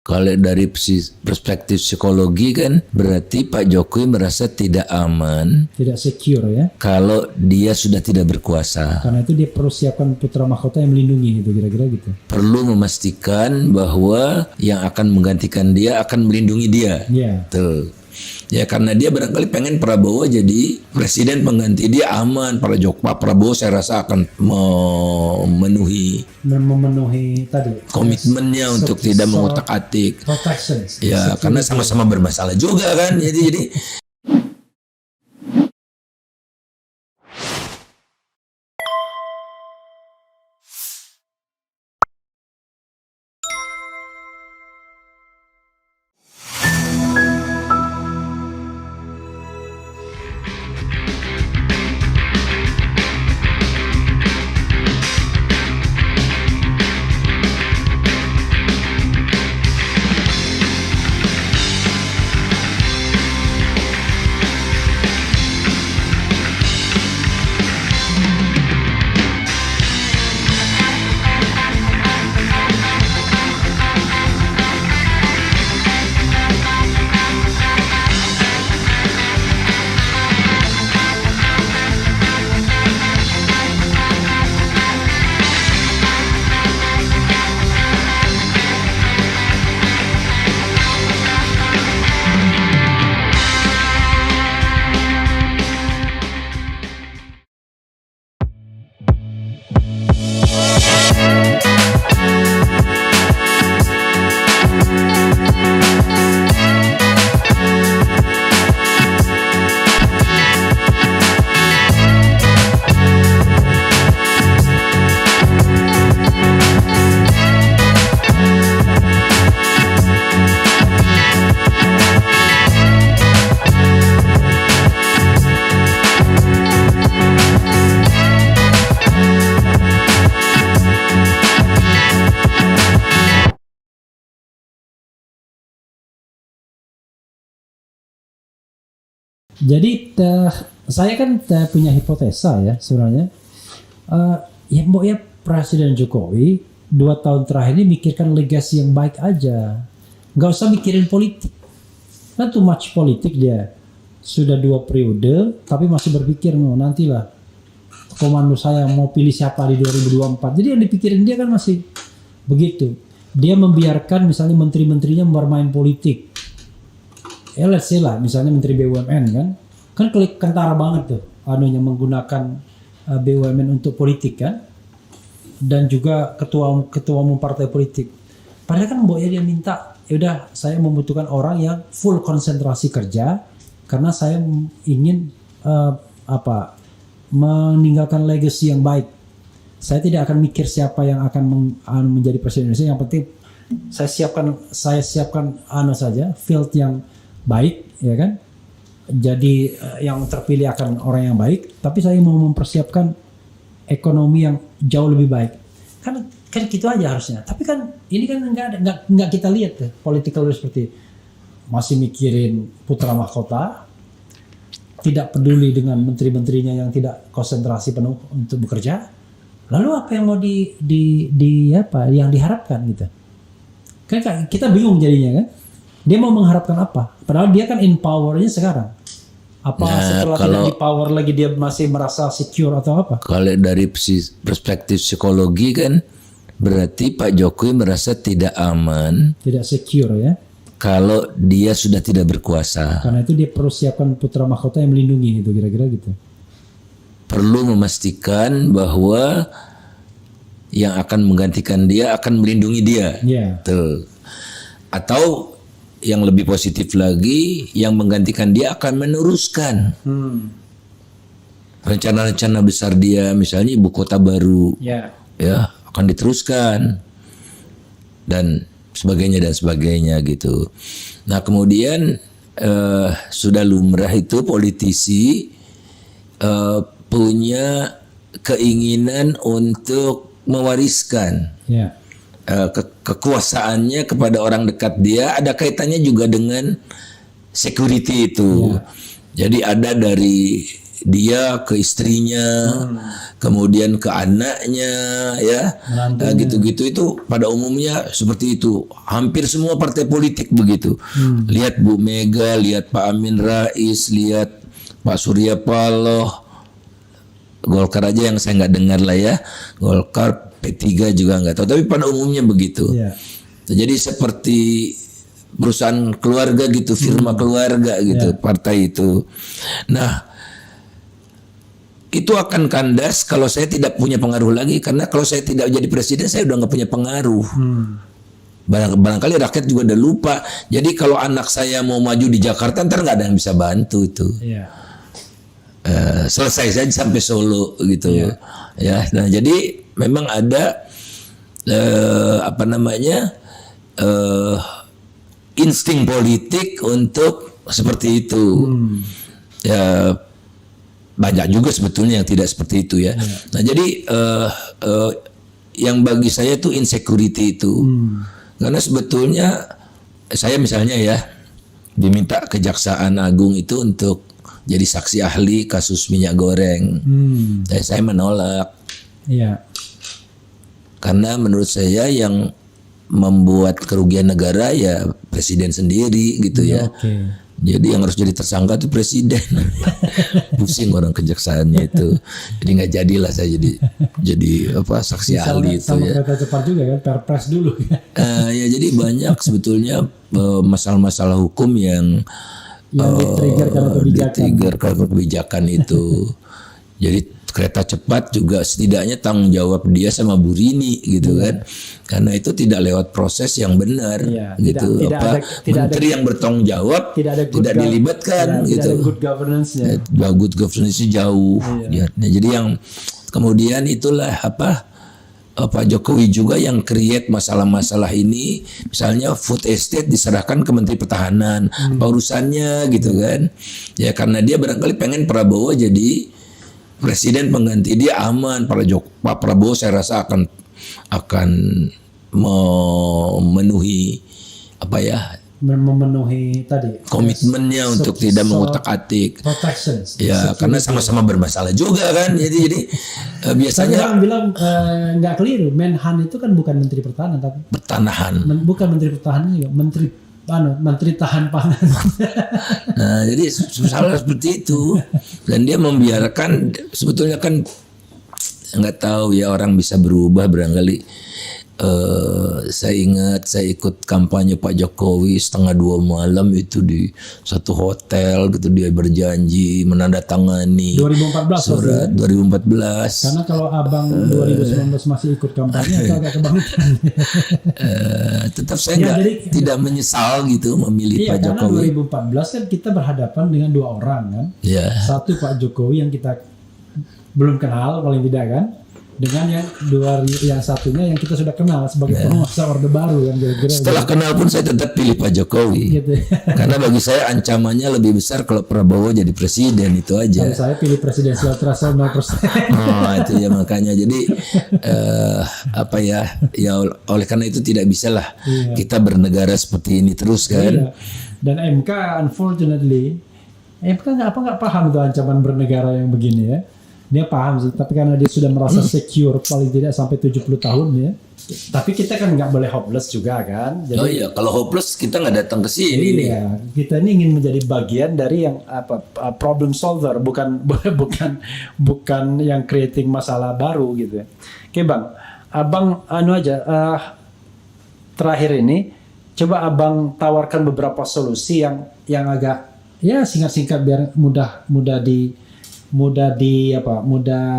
Kalau dari perspektif psikologi kan berarti Pak Jokowi merasa tidak aman, tidak secure ya. kalau dia sudah tidak berkuasa. Karena itu dia perlu siapkan putra mahkota yang melindungi itu, kira-kira gitu. Perlu memastikan bahwa yang akan menggantikan dia akan melindungi dia. Iya. Tuh. Ya karena dia barangkali pengen Prabowo jadi presiden pengganti dia aman. Pak Prabowo saya rasa akan memenuhi Tadi komitmennya untuk tidak mengutak-atik. protection. Ya karena sama-sama bermasalah juga kan. Jadi Jadi saya kan punya hipotesa ya sebenarnya. Ya mbok ya Presiden Jokowi 2 tahun terakhir ini mikirkan legasi yang baik aja, nggak usah mikirin politik. Kan too much politik dia. Sudah 2 periode tapi masih berpikir nantilah komando saya mau pilih siapa di 2024. Jadi yang dipikirin dia kan masih begitu. Dia membiarkan misalnya menteri-menterinya bermain politik. Let's say lah misalnya Menteri BUMN kan kentara banget tuh anunya menggunakan BUMN untuk politik kan, dan juga ketua umum partai politik. Padahal kan mbok ya dia minta, ya udah saya membutuhkan orang yang full konsentrasi kerja karena saya ingin meninggalkan legacy yang baik. Saya tidak akan mikir siapa yang akan menjadi presiden Indonesia. Yang penting saya siapkan saja field yang baik, ya kan? Jadi yang terpilih akan orang yang baik, tapi saya mau mempersiapkan ekonomi yang jauh lebih baik. Kan gitu aja harusnya. Tapi kan ini kan nggak kita lihat tuh political seperti masih mikirin putra mahkota, tidak peduli dengan menteri-menterinya yang tidak konsentrasi penuh untuk bekerja. Lalu apa yang mau yang diharapkan gitu? Kan kita bingung jadinya kan? Dia mau mengharapkan apa? Padahal dia kan in powernya sekarang. Apa setelah tidak di power lagi dia masih merasa secure atau apa? Kalau dari perspektif psikologi kan berarti Pak Jokowi merasa tidak aman, tidak secure ya. Kalau dia sudah tidak berkuasa. Karena itu dia perlu siapkan putra mahkota yang melindungi itu, kira-kira gitu. Perlu memastikan bahwa yang akan menggantikan dia akan melindungi dia. Yeah. Tuh. Atau yang lebih positif lagi, yang menggantikan dia akan meneruskan rencana-rencana besar dia, misalnya ibu kota baru, ya akan diteruskan dan sebagainya gitu. Nah kemudian sudah lumrah itu politisi punya keinginan untuk mewariskan kekuasaannya kepada orang dekat dia, ada kaitannya juga dengan security itu. Jadi ada dari dia ke istrinya, kemudian ke anaknya, ya, gitu-gitu itu pada umumnya seperti itu. Hampir semua partai politik begitu. Lihat Bu Mega, lihat Pak Amin Rais, lihat Pak Surya Paloh, Golkar aja yang saya nggak dengar lah ya, Golkar, P3 juga nggak tahu. Tapi pada umumnya begitu. Iya. Jadi seperti perusahaan keluarga gitu, firma keluarga gitu, partai itu. Nah, itu akan kandas kalau saya tidak punya pengaruh lagi, karena kalau saya tidak jadi presiden saya udah nggak punya pengaruh. Barangkali rakyat juga udah lupa. Jadi kalau anak saya mau maju di Jakarta ntar nggak ada yang bisa bantu itu. Iya. Selesai saja sampai Solo gitu. Ya, nah jadi memang ada apa namanya insting politik untuk seperti itu. Ya, banyak juga sebetulnya yang tidak seperti itu ya. Nah jadi yang bagi saya itu insecurity itu, karena sebetulnya saya misalnya ya diminta Kejaksaan Agung itu untuk jadi saksi ahli kasus minyak goreng, dan saya menolak. Iya. Karena menurut saya yang membuat kerugian negara ya presiden sendiri gitu ya. Jadi yang harus jadi tersangka itu presiden. Pusing orang kejaksaannya itu. Jadi nggak jadilah saya jadi apa saksi ahli itu sama ya. kereta cepat juga kan, perpres dulu. Ya jadi banyak sebetulnya masalah-masalah hukum yang di-trigger karena kebijakan itu. Jadi kereta cepat juga setidaknya tanggung jawab dia sama Bu Rini gitu kan, karena itu tidak lewat proses yang benar gitu. Menteri yang bertanggung jawab tidak dilibatkan gitu. Tidak ada good governance-nya. Good governance jauh. Nah, jadi yang kemudian itulah Pak Jokowi juga yang create masalah-masalah ini, misalnya food estate diserahkan ke Menteri Pertahanan, apa urusannya gitu kan? Ya karena dia barangkali pengen Prabowo jadi presiden pengganti dia aman. Pak Prabowo saya rasa akan memenuhi memenuhi tadi komitmennya untuk tidak mengutak-atik. Ya karena sama-sama bermasalah juga kan. Jadi biasanya orang bilang nggak keliru. Menhan itu kan bukan Menteri Pertahanan tapi pertanahan. Bukan Menteri Pertahanan juga, Menteri Tahan Pangan. Nah, jadi salah seperti itu, dan dia membiarkan, sebetulnya kan nggak tahu ya, orang bisa berubah barangkali. Saya ingat saya ikut kampanye Pak Jokowi 1:30 malam itu di satu hotel gitu, dia berjanji menandatangani 2014 surat 2014. Karena kalau abang 2019 masih ikut kampanye agak kebangetan. Tetap saya tidak menyesal gitu memilih Pak Jokowi. Karena 2014 kan kita berhadapan dengan dua orang kan. Satu Pak Jokowi yang kita belum kenal paling tidak kan, dengan yang satunya yang kita sudah kenal sebagai penguasa Orde Baru yang kira-kira. Setelah kenal pun saya tetap pilih Pak Jokowi. Gitu. Karena bagi saya ancamannya lebih besar kalau Prabowo jadi presiden, itu aja. Kalau saya pilih presidensial threshold 0%. Itu ya makanya. Jadi ya oleh karena itu tidak bisalah kita bernegara seperti ini terus kan. Dan MK unfortunately nggak paham tuh ancaman bernegara yang begini ya. Dia paham sih, tapi karena dia sudah merasa secure paling tidak sampai 70 tahun ya. Tapi kita kan nggak boleh hopeless juga kan. Jadi, kalau hopeless kita nggak datang ke sini nih. Kita ini ingin menjadi bagian dari yang problem solver, bukan yang creating masalah baru gitu. Oke Bang, abang terakhir ini coba abang tawarkan beberapa solusi yang agak singkat-singkat biar mudah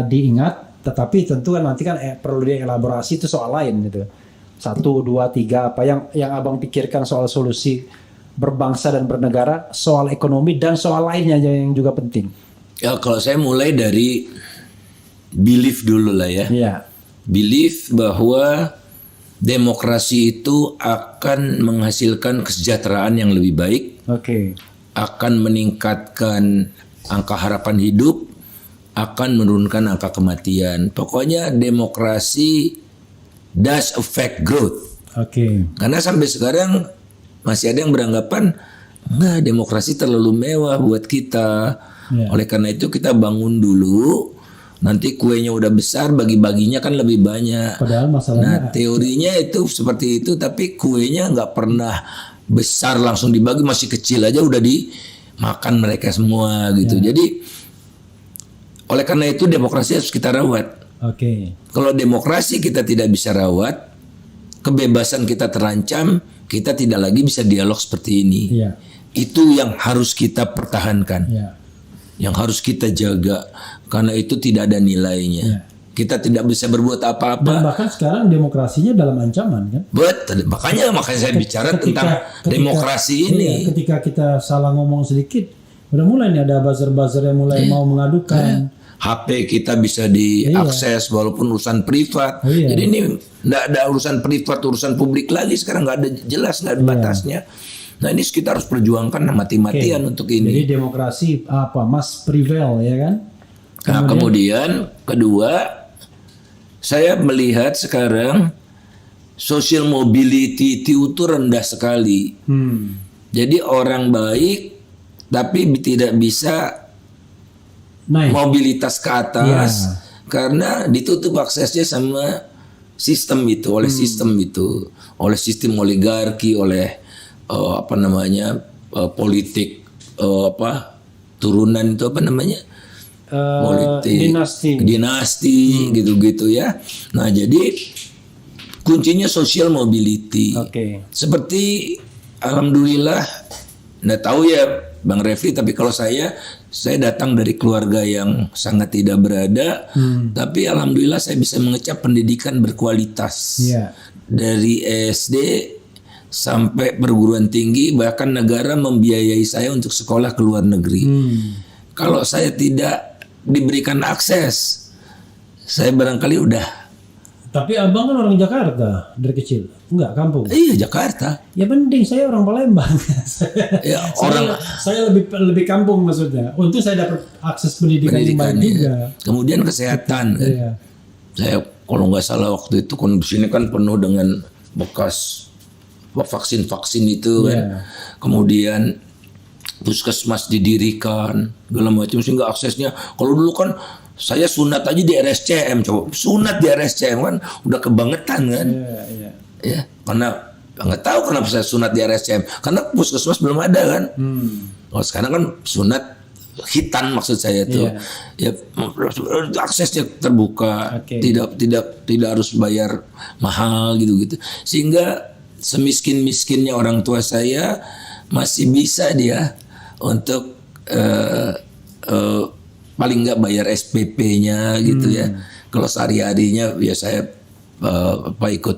diingat, tetapi tentu kan nanti kan perlu dielaborasi itu soal lain gitu. 1, 2, 3 apa yang abang pikirkan soal solusi berbangsa dan bernegara, soal ekonomi dan soal lainnya yang juga penting. Ya kalau saya mulai dari belief dulu lah ya. Belief bahwa demokrasi itu akan menghasilkan kesejahteraan yang lebih baik. Akan meningkatkan angka harapan hidup, akan menurunkan angka kematian. Pokoknya demokrasi does affect growth. Karena sampai sekarang masih ada yang beranggapan enggak, demokrasi terlalu mewah buat kita. Ya. Oleh karena itu kita bangun dulu, nanti kuenya udah besar, bagi-baginya kan lebih banyak. Padahal Nah, masalahnya teorinya itu seperti itu, tapi kuenya nggak pernah besar langsung dibagi, masih kecil aja udah dimakan mereka semua gitu. Jadi oleh karena itu demokrasi harus kita rawat. Oke. Kalau demokrasi kita tidak bisa rawat, kebebasan kita terancam, kita tidak lagi bisa dialog seperti ini. Iya. Itu yang harus kita pertahankan, Iya. yang harus kita jaga, karena itu tidak ada nilainya. Iya. Kita tidak bisa berbuat Dan apa-apa. bahkan sekarang demokrasinya dalam ancaman kan? Betul, makanya saya bicara tentang demokrasi ini. Iya, ketika kita salah ngomong sedikit, udah mulai nih ada buzzer-buzzer yang mulai mau mengadukan. HP kita bisa diakses walaupun urusan privat. Iya. Jadi ini nggak ada urusan privat, urusan publik lagi. Sekarang nggak ada jelas, nggak ada batasnya. Nah ini kita harus perjuangkan mati-matian untuk ini. Jadi demokrasi apa? Must prevail ya kan? Nah, kemudian kedua, saya melihat sekarang social mobility itu rendah sekali. Jadi orang baik tapi tidak bisa Naik. mobilitas ke atas karena ditutup aksesnya sama sistem itu, oleh sistem itu, oleh sistem oligarki, oleh politik turunan itu politik dinasti gitu-gitu ya. Nah jadi kuncinya social mobility. Oke. Seperti alhamdulillah, nggak tahu ya Bang Refli, tapi kalau saya datang dari keluarga yang sangat tidak berada, tapi alhamdulillah saya bisa mengecap pendidikan berkualitas. Iya. Dari SD sampai perguruan tinggi, bahkan negara membiayai saya untuk sekolah ke luar negeri. Kalau saya tidak diberikan akses, saya barangkali udah. Tapi abang kan orang Jakarta dari kecil, enggak kampung. Iya Jakarta. Ya penting, saya orang Palembang. Ya, saya lebih kampung maksudnya. Untuk saya dapat akses pendidikan yang baik juga. Kemudian kesehatan kan. Iya. Saya kalau nggak salah waktu itu kan di sini kan penuh dengan bekas vaksin-vaksin itu kan. Kemudian puskesmas didirikan, segala macam sehingga aksesnya. Kalau dulu kan saya sunat aja di RSCM, coba sunat di RSCM kan udah kebangetan kan. Ya, karena nggak tahu kenapa saya sunat di RSCM, karena puskesmas belum ada kan. Kalau sekarang kan sunat hitan maksud saya itu, ya aksesnya terbuka, tidak harus bayar mahal gitu, sehingga semiskin-miskinnya orang tua saya masih bisa dia untuk paling nggak bayar SPP-nya gitu ya. Kalau sehari-harinya ya saya ikut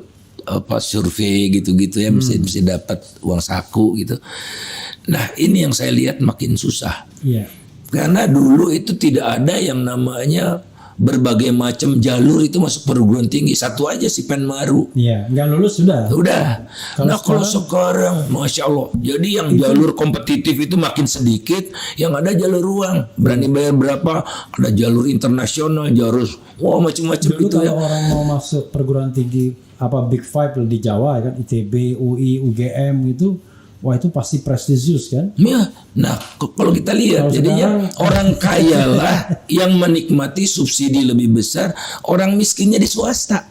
survei gitu-gitu ya, mesti dapat uang saku gitu. Nah ini yang saya lihat makin susah. Karena dulu itu tidak ada yang namanya berbagai macam jalur itu masuk perguruan tinggi. Satu aja si Penmaru. Iya, nggak lulus sudah. Udah. Kalau sekarang, masya Allah. Jadi yang jalur kompetitif itu makin sedikit, yang ada jalur ruang. Berani bayar berapa? Ada jalur internasional, jalur macam-macam Dulu itu ya. kalau orang mau masuk perguruan tinggi Big Five di Jawa kan, ITB, UI, UGM itu. Wah itu pasti prestisius kan? Ya, nah kalau kita lihat jadinya orang kaya lah yang menikmati subsidi lebih besar, orang miskinnya di swasta.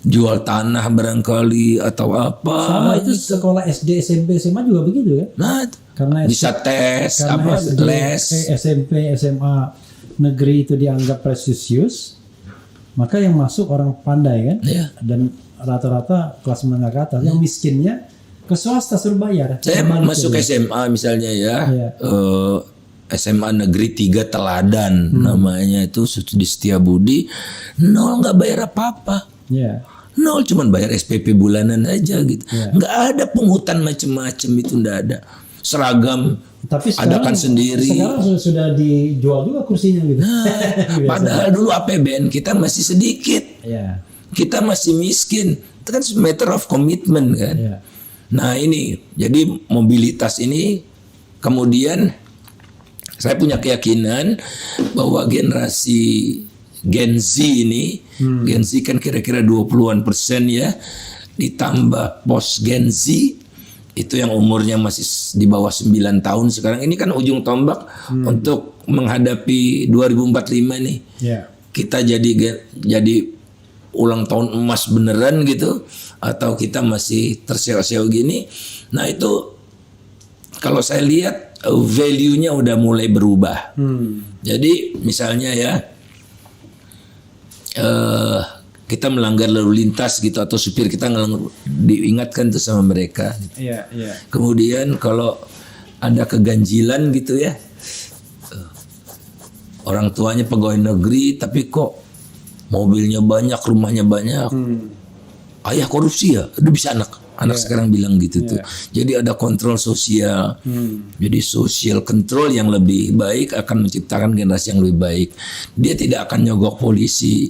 Jual tanah barangkali atau apa. Sama itu sekolah SD, SMP, SMA juga begitu kan? Nah, karena bisa tes, les. SMP, SMA negeri itu dianggap prestisius, maka yang masuk orang pandai kan? Dan rata-rata kelas menengah ke atas, yang miskinnya ke swasta suruh bayar. Saya masuk SMA misalnya ya, SMA Negeri 3 Teladan namanya itu di Setiabudi, 0 nggak bayar apa-apa, 0 cuman bayar SPP bulanan aja gitu, nggak ada pungutan macem-macem itu, nggak ada. Seragam tapi sekarang, adakan sendiri. Sekarang sudah dijual juga kursinya gitu. Nah, padahal dulu APBN kita masih sedikit, kita masih miskin, itu kan matter of commitment kan. Nah ini, jadi mobilitas ini kemudian saya punya keyakinan bahwa generasi Gen Z ini, Gen Z kan kira-kira 20% ya, ditambah post Gen Z, itu yang umurnya masih di bawah 9 tahun sekarang ini kan ujung tombak untuk menghadapi 2045 nih. Ya. Kita jadi ulang tahun emas beneran gitu atau kita masih terseok-seok gini. Nah itu kalau saya lihat value-nya udah mulai berubah. Jadi misalnya ya kita melanggar lalu lintas gitu atau supir kita diingatkan tuh sama mereka. Iya, iya. Kemudian kalau ada keganjilan gitu ya, orang tuanya pegawai negeri tapi kok mobilnya banyak, rumahnya banyak, ayah korupsi ya, itu bisa anak sekarang bilang gitu tuh. Jadi ada kontrol sosial, jadi social control yang lebih baik akan menciptakan generasi yang lebih baik. Dia tidak akan nyogok polisi,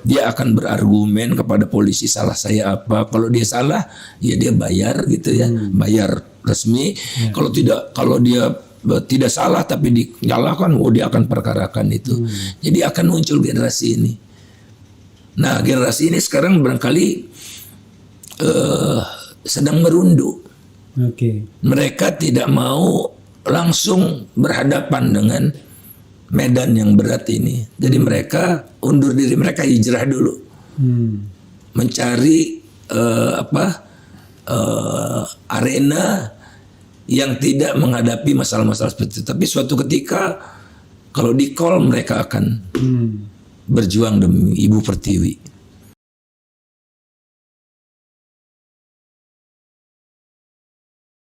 dia akan berargumen kepada polisi salah saya apa. Kalau dia salah, ya dia bayar gitu ya, bayar resmi. Kalau dia tidak salah tapi dinyalakan, dia akan perkarakan itu. Jadi akan muncul generasi ini. Nah generasi ini sekarang barangkali sedang merunduk. Mereka tidak mau langsung berhadapan dengan medan yang berat ini. Jadi mereka undur diri, mereka hijrah dulu, mencari arena yang tidak menghadapi masalah-masalah seperti itu. Tapi suatu ketika kalau di call mereka akan berjuang demi Ibu Pertiwi.